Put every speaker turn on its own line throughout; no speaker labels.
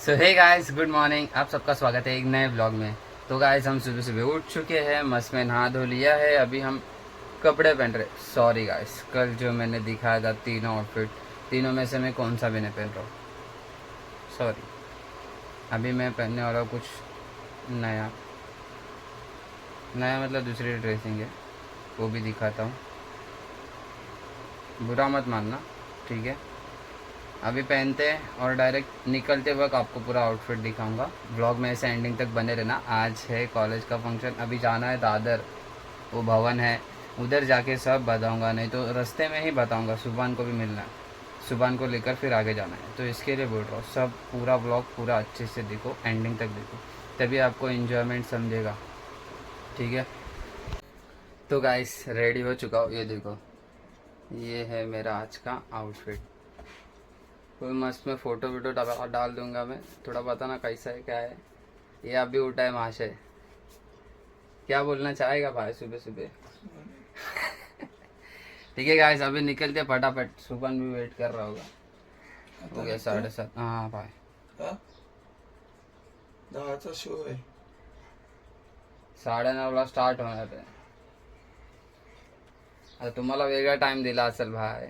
So hey guys, good morning. आप सबका स्वागत है एक नए ब्लॉग में। तो गाइस, हम सुबह सुबह उठ चुके हैं, मस्त में नहा धो लिया है। अभी हम कपड़े पहन रहे। सॉरी गाइस, कल जो मैंने दिखाया था तीनों आउटफिट, तीनों में से मैं कौन सा भी नहीं पहन रहा हूँ। सॉरी, अभी मैं पहनने वाला हूँ कुछ नया नया, मतलब दूसरी ड्रेसिंग है, वो भी दिखाता हूँ। बुरा मत मानना, ठीक है। अभी पहनते हैं और डायरेक्ट निकलते वक्त आपको पूरा आउटफिट दिखाऊंगा। ब्लॉग में ऐसे एंडिंग तक बने रहना। आज है कॉलेज का फंक्शन, अभी जाना है दादर, वो भवन है, उधर जाके सब बताऊंगा, नहीं तो रास्ते में ही बताऊंगा। सुभान को भी मिलना है, सुभान को लेकर फिर आगे जाना है, तो इसके लिए बोल रहा हूँ। सब पूरा ब्लॉग पूरा अच्छे से देखो, एंडिंग तक देखो, तभी आपको इन्जॉयमेंट समझेगा, ठीक है। तो गाइस, रेडी हो चुका हूँ। ये देखो, ये है मेरा आज का आउटफिट। कोई मस्त में फ़ोटो वीटो डाल दूंगा मैं। थोड़ा बताना कैसा है, क्या है। ये अभी उठा है महाशय, क्या बोलना चाहेगा भाई सुबह सुबह? ठीक है गाइस, अभी निकलते फटाफट। सुबह भी वेट कर रहा होगा। हो गया 7:30। हाँ भाई,
शो आहे
9:30ला स्टार्ट होणार आहे। आता तुम्हाला वेगळा टाइम दिला असेल भाई,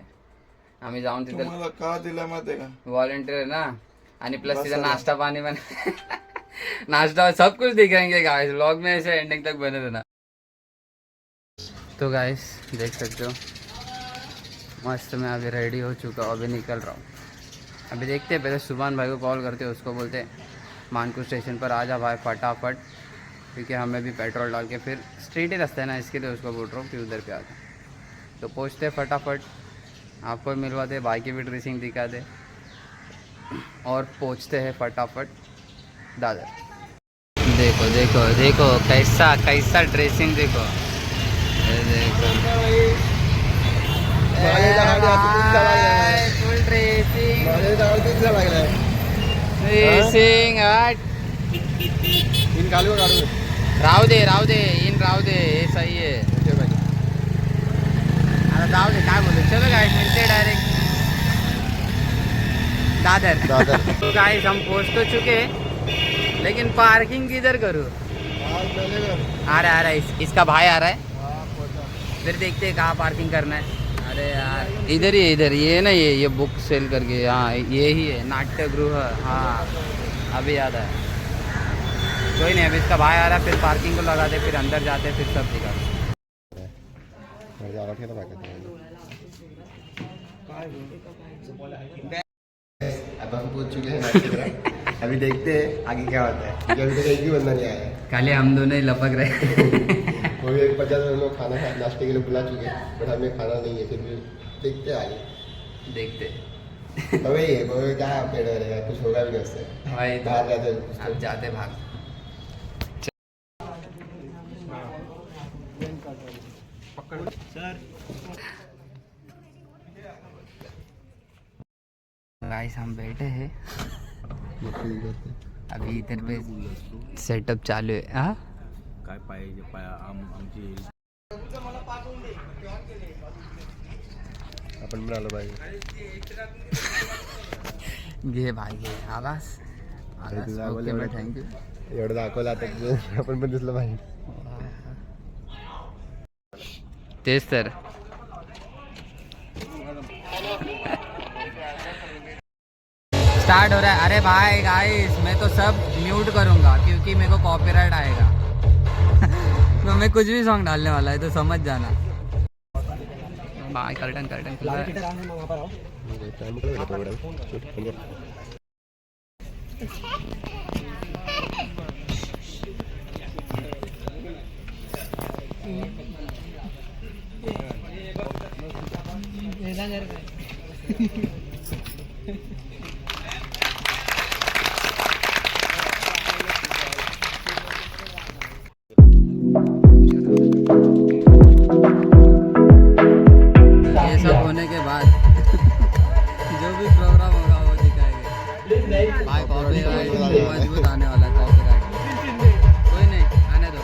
आम्ही जाऊन तिथे
तुम्हाला का दिला माहिती आहे का?
वॉलंटियर ना, आणि प्लस तिथं नाश्ता पानी बन नाश्ता सब कुछ दिखाएंगे गाइस। व्लॉग में ऐसे एंडिंग तक बने रहना। तो गाइस, देख सकते हो मस्त मैं अभी रेडी हो चुका हूँ, अभी निकल रहा हूँ। अभी देखते हैं, पहले सुभान भाई को कॉल करते हैं, उसको बोलते हैं मानकुर स्टेशन पर आ जा भाई फटाफट, क्योंकि हमें भी पेट्रोल डाल के फिर स्ट्रीट ही रास्ता है ना, इसके लिए उसको बोल रहा हूँ कि उधर पे आ जा। तो पहुँचते फटाफट, आपको मिलवा दे, भाई की भी ड्रेसिंग दिखा दे, और पहुँचते हैं फटाफट दादर। देखो देखो देखो, कैसा कैसा ड्रेसिंग देखो, ये देखो फुल ड्रेसिंग ड्रेसिंग।
इन काढू
राहू दे इन राहू दे, हे सही है। आता जाऊ दे, काय बोलू। चलो गाइस, मिलते हैं डायरेक्ट दादर। तो गाइस, हम पहुंच तो चुके, लेकिन पार्किंग किधर करूँ? आ रहा है इसका भाई आ रहा है, फिर देखते हैं कहाँ पार्किंग करना है। अरे यार, इधर ही है, इधर ये ना, ये बुक सेल करके, हाँ ये ही है, नाट्यगृह। हाँ अभी याद है। कोई नहीं, अभी इसका भाई आ रहा है, फिर पार्किंग को लगाते, फिर अंदर जाते, फिर सब दिखाते।
अब हम पहुंच चुके हैं अभी देखते हैं आगे क्या होता है, क्योंकि अभी तक एक भी बंदा नहीं आया है।
खाली हम दोनों ही लपक रहे।
वो भी 50 लोग खाना नाश्ते के लिए बुला चुके हैं, बट हमें खाना नहीं है। फिर भी देखते हैं आगे,
देखते
वही है, वो क्या पेड़ रहेगा, कुछ होगा भी नहीं उससे।
भाई, तो
बाहर जाते
अब जाते भाग। गाइस, हम बैठे हैं अभी, इधर पे सेटअप चालू है। हाँ
काय पाहिजे आमची
आपण म्हणालो पाहिजे
घे भाई, घे आवाज। Okay, thank you.
एवढं दाखवलं आता, आपण पण दिसलं पाहिजे।
तेच तर। स्टार्ट हो रहा है। अरे भाई गाइस, मैं तो सब म्यूट करूंगा क्योंकि मेरे को कॉपीराइट आएगा। तो मैं कुछ भी सॉन्ग डालने वाला है, तो समझ जाना भाई। कर्टन खुला ये सब होने के बाद जो भी प्रोग्राम होगा वो दिखाएंगे भाई। कॉपीराइट मजबूत आने वाला है, कॉपीराइट कोई नहीं आने दो।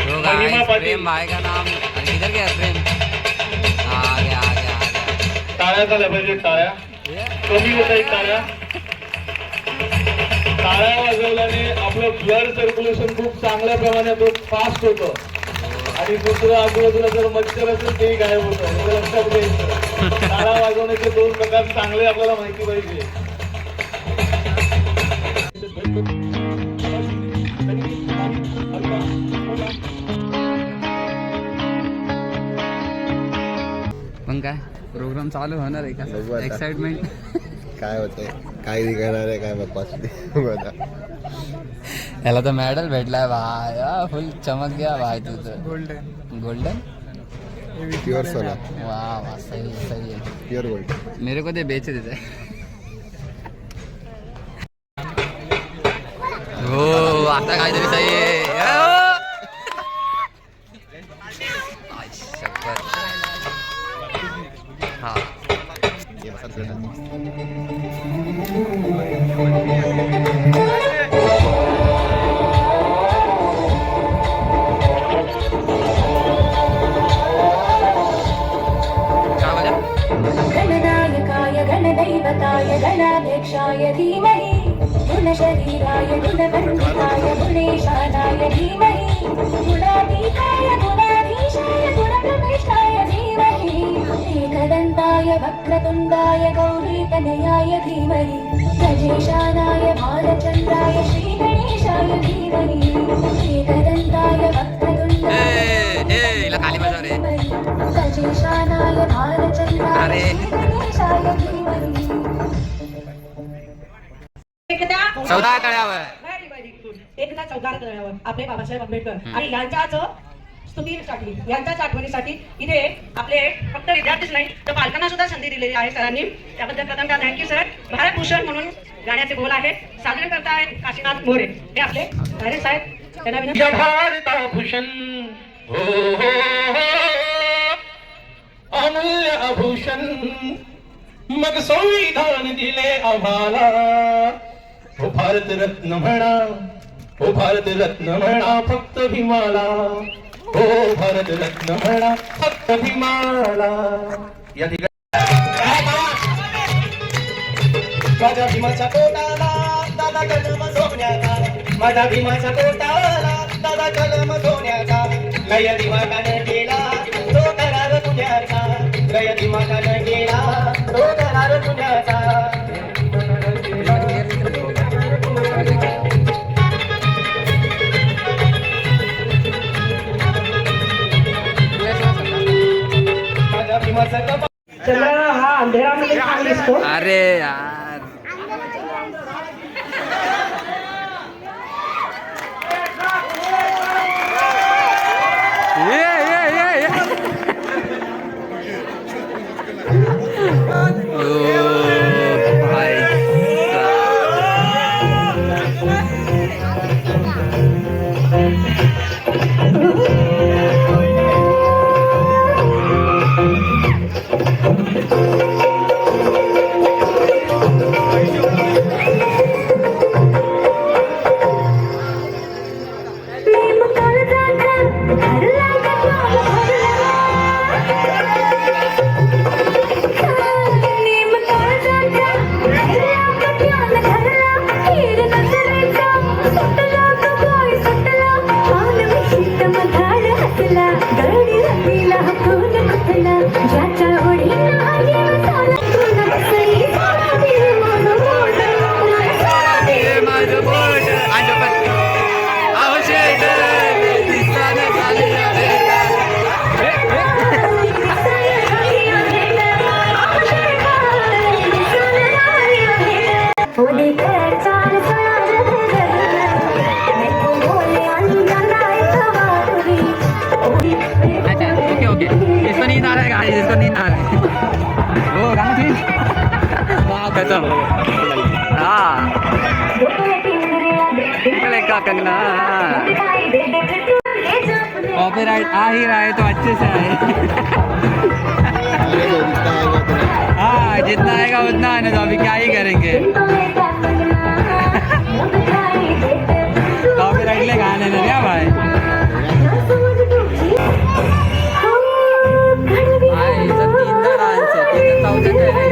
तो गाइस, प्रेम भाई का नाम किधर गया? प्रेम आ गया।
टाळ्या झाल्या पाहिजे, टाळ्या कमी होत आहे, टाळ्या टाळ्या वाजवल्याने आपलं ब्लड सर्क्युलेशन खूप चांगल्या प्रमाणात फास्ट होतं आणि दुसरं आजूबाजूला जर मच्छर असेल तेही गायब होतं हे लक्षात घ्यायचं. टाळ्या वाजवण्याचे 2 प्रकार चांगले आपल्याला माहिती पाहिजे.
पण काय प्रोग्राम चालू होणार आहे
बघू
का
आता.
एक्साइटमेंट
काय होतंय काय निघणार आहे काय बकवास बघू आता.
याला तर मेडल भेटलाय भाई फुल चमक गया भाई तुझं गोल्डन गोल्डन
प्युअर सोना
वाह वाह सही है, सही है.
Pure gold.
मेरे को ते बेच देते हो आता काहीतरी सही आहे आई, शपथ. हा
हे बघा तुला.
काय बोला
गणनायकाय गणदैवताय गणाध्यक्षाय धीमहि गुणशरीराय गुणवन्दिताय गुणेशानाय धीमहि गुणातीताय गुणाधीशाय गुणप्रविष्टाय धीमहि एकदन्ताय वक्रतुण्डाय गौरीतनयाय धीमहि गजेशानाय भालचन्द्राय श्रीगणेशाय धीमहि एकदन्ताय वक्रतुण्डाय
हिला खाली बसव रे
गजेशानाय भालचन्द्राय
अरे.
श्रीगणेशाय धीमहि
एकदा
चौदा तळ्यावर
व्हेरी व्हेरी गुड. एकदा 14 तळ्यावर आपले बाबासाहेब आंबेडकर आणि यांच्याच स्तुतीसाठी यांच्याच आठवणीसाठी इथे आपले फक्त विद्यार्थीच नाही तर पालकांना सुद्धा संधी दिलेली आहे सरांनी. त्याबद्दल प्रथमतः थँक्यू सर. भारतभूषण म्हणून गाण्याचे बोल आहेत सादर करतायत काशीनाथ मोरे हे आपले डायरेक्ट साहेब त्यांना विनंती.
भारतभूषण हो हो हो अमूल्य आभूषण मग संविधान दिले आम्हाला. हो भारत रत्न म्हणा हो भारत रत्न म्हणा फक्त भीमाला. हो भारत रत्न म्हणा फक्त भीमाला. या ठिकाणी माझ्या भीमाच्या पोटाला दादा कलम सोन्याचा माझ्या भीमाच्या पोटाला दादा कलम सोन्याचा लय दिमागाने गेला तो करार पुण्याचा लय दिमागाने गेला तो करार पुण्याचा. माझ्या भीमाचा कपा
चंद्र हा अंधेरामध्ये छान दिसतो.
अरे यार ये ओ भाई कंगना कॉपीराइट आ ही रहा है तो अच्छे से आए हाँ जितना आएगा उतना आने तो अभी क्या ही करेंगे कॉपीराइट ले गाने में क्या भाई भाई सब 3 डांस है 3,000 है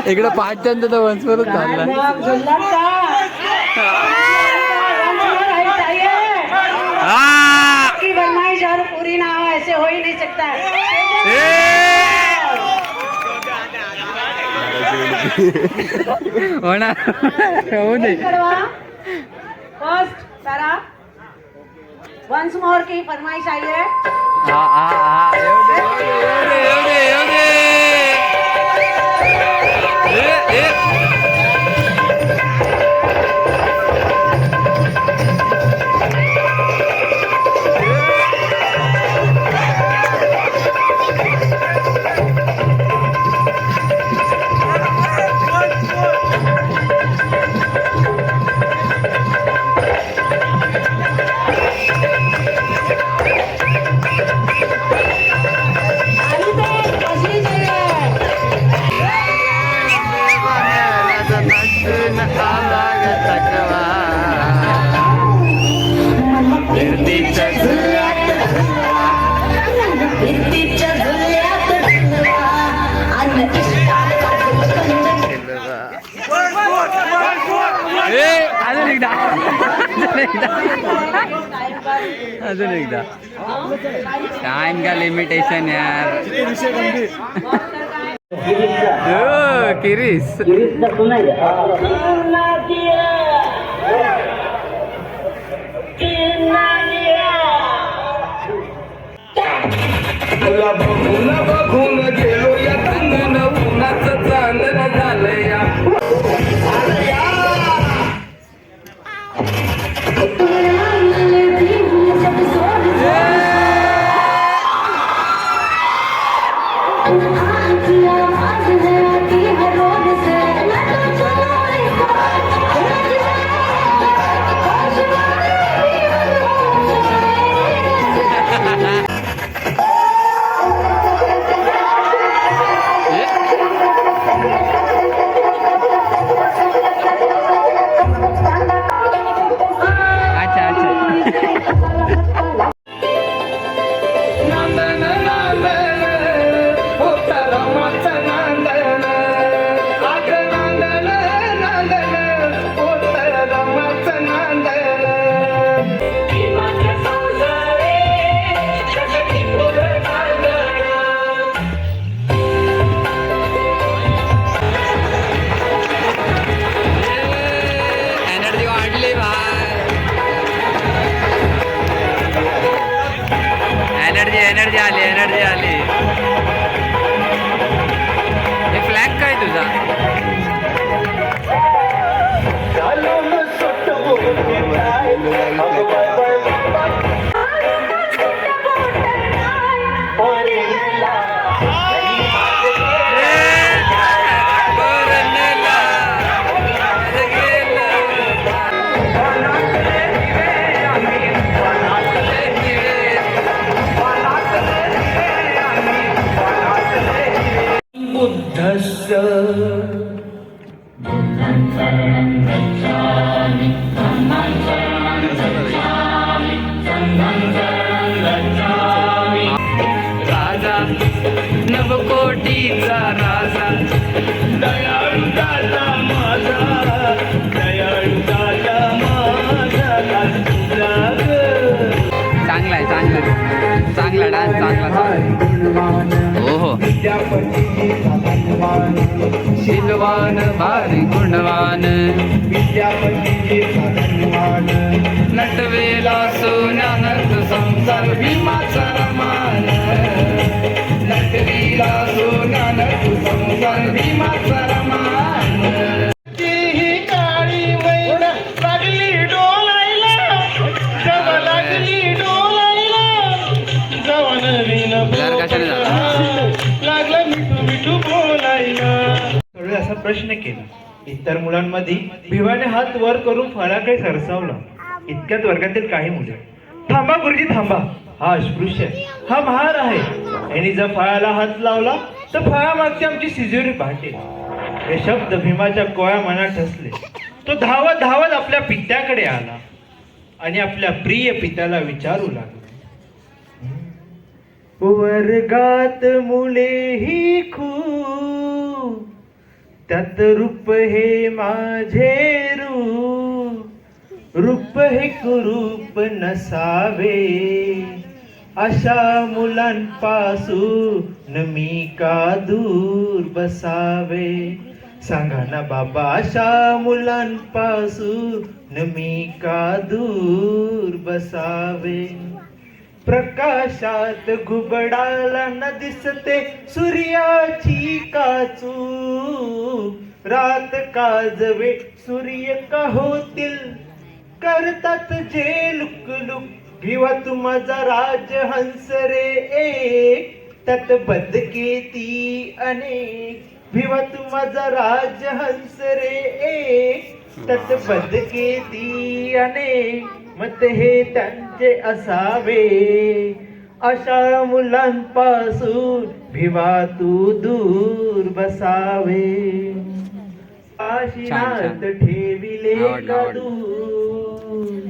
इकडे पाठ्यांचं तर वंशवरच चालला
मग झुलला का? की फरमाइश और पूरी ना हो ऐसे हो ही नहीं सकता
होणार होऊ दे
फर्स्ट सारा वंस मोर की फरमाइश आई है
हा हा हा येऊ दे येऊ दे येऊ दे येऊ दे अजून एकदा टाइम का लिमिटेशन यार किरीस
बघून गेलो या तंगन उन्हाचं चांदण झालं या
एनर्जी आली हे फ्लॅग काय तुझा राजा नवकोटीचा राजा
दयाळू दादा माझा दयाळू दादा माझा
चांगला आहे चांगला डान्स चांगला हो हो शिलवान भारी गुणवान नटवेला सोन्यानंद संसार भीमाचा रमान नटवेला सोन्यानंद संसार भीमाचा रमान
ही काळी मैना लागली डोलायला जव लागली डोलायला जवन विन
ब्लर कशाने झाला?
लागला मिठू मिठू बोलायला थोडे असा प्रश्न केला इतर मुलांमध्ये भिवाने हात वर करून फळाकडे सरसावला इतक्यात वर्गातील काही मुले थांबा गुरुजी थांबा हा अस्पृश्य हा महार आहे आणि जर फळाला हात लावला तर फळामागची आमची सिजोरी भाटे हे शब्द भीमाच्या कोया मनात ठसले तो धावत धावत आपल्या पित्याकडे आला आणि आपल्या प्रिय पित्याला विचारू लागला वर्गात मुले ही खूप
त्यात रूप हे माझे रूप हे कुरूप नसावे, अशा मुलांपासून मी का दूर बसावे. सांगा ना बाबा, अशा मुलांपासून मी का दूर बसावे. प्रकाशात घुबडाला न दिसते सूर्याची काचू, रात काजवे सूर्य का होतील, करतात जे लुक भिवा तू माझा राजहंस रे एक, त्यात बदके ती अनेक. भिवा तू माझा राजहंस रे एक, त्यात बदके ती अनेक. मत हे त्यांचे असावे, अशा मुलांपासून भिवा तू दूर बसावे. आशिनात ठेविले का दूर,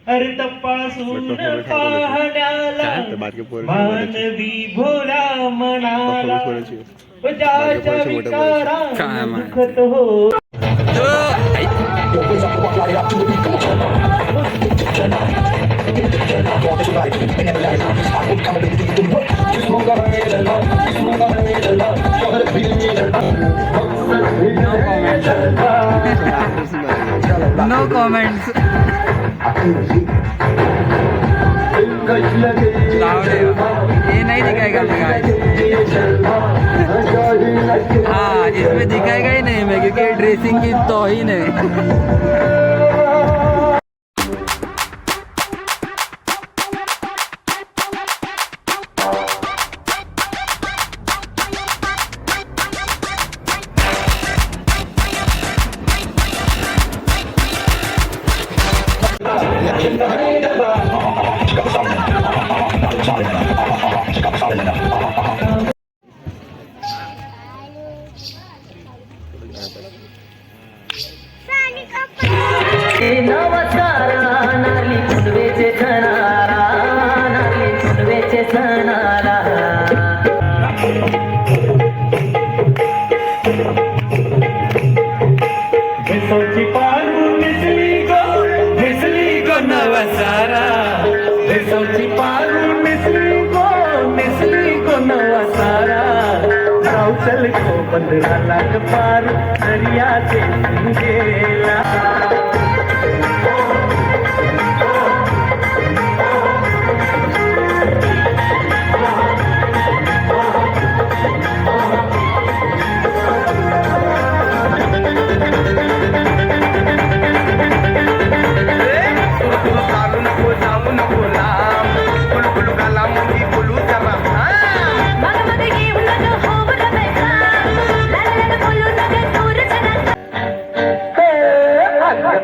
अरे तपासून पाहण्याला मानवी भोला म्हणाला, ज्याच्या विचारांना दुखत हो.
No comments. ये नहीं दिखाएगा हाँ, इसमें दिखाएगा ही नहीं मैं, क्योंकि ड्रेसिंग की तौहीन है.
भेसवची पारू मिसली गो नवसारा, भेसवची पारू मिसली गो नवसारा. चल को 15 लाख पार दरियाचे गेला.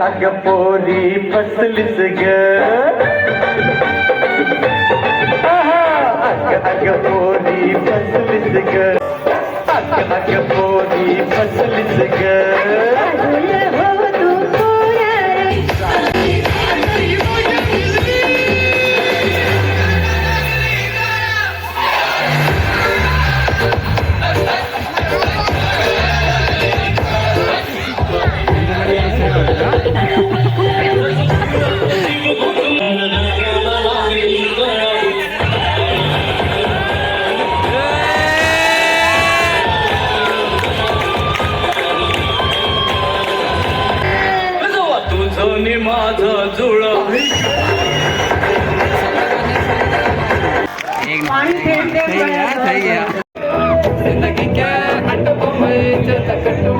अग पोरी फसलीस ग, अग पोरी फसलीस ग, अग पोरी फसलीस ग. माझा जुळ सही गया. जिंदगी क्या अटको में चटकटो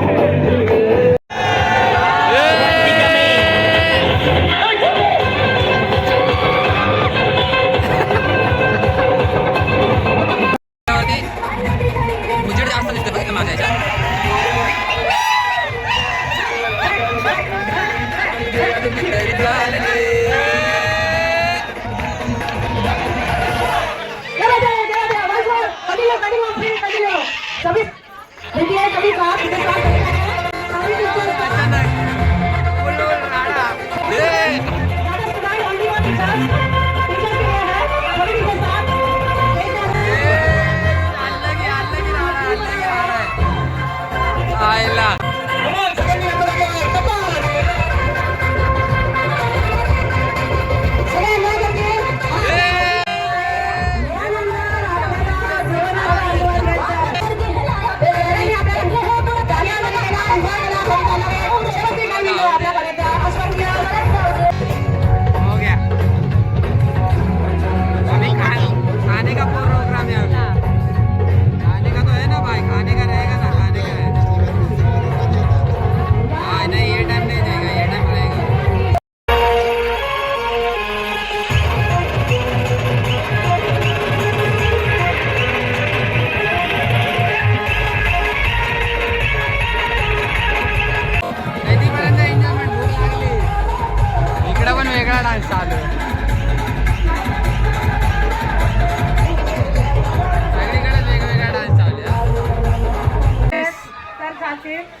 मुझे जास्त दिसतं बघ माझ्या आयला
डान्स चालू आहे सगळीकडे वेगवेगळा डान्स चालू आहे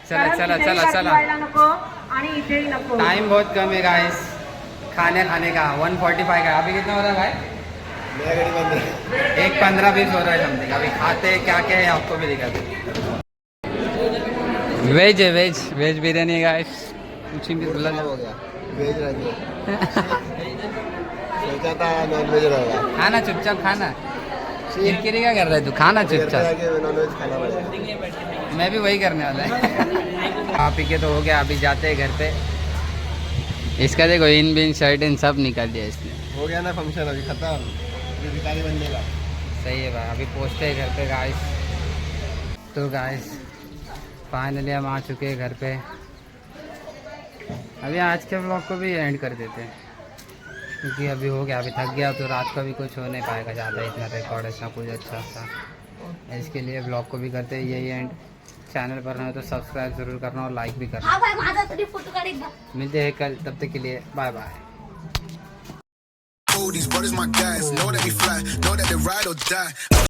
चला चला चला चला
आणि इथेही नको
टाइम बहुत कम है गाइस खाने का 1:45 का अभी कितना हो रहा है भाई
मेरा गाड़ी बंद है
1:15-20 हो रहा है समथिंग अभी खाते हैं क्या क्या है आपको भी दिखाते वेज है वेज बिरयानी है गाइस कुछ भी बोला
हो गया वेज रहती सोचा था नॉन वेज रहेगा
खाना चुपचाप खाना किरकिरी क्या कर रहा है तू खाना चुपचाप
नॉन वेज खाना पड़ेगा
मैं भी वही करने वाला है आप ही के तो हो गया अभी जाते हैं घर पे इसका देखो इन बिन शर्ट इन सब निकाल दिया इसने
हो गया ना फंक्शन अभी खत्म अभी भिखारी बनने का
सही है भाई अभी पहुँचते हैं घर पे गाइस तो गाइस फाइनली हम आ चुके हैं घर पे अभी आज के ब्लॉग को भी एंड कर देते हैं क्योंकि अभी हो गया अभी थक गया तो रात को भी कुछ हो नहीं पाएगा ज़्यादा इतना रिकॉर्ड ऐसा कुछ अच्छा सा इसके लिए ब्लॉग को भी करते हैं यही एंड चैनल पर ना तो सब्सक्राइब जरूर करना और लाइक भी करना मिलते हैं कल तब तक के लिए bye bye
These brothers my guys, know that we fly, know that they ride or die.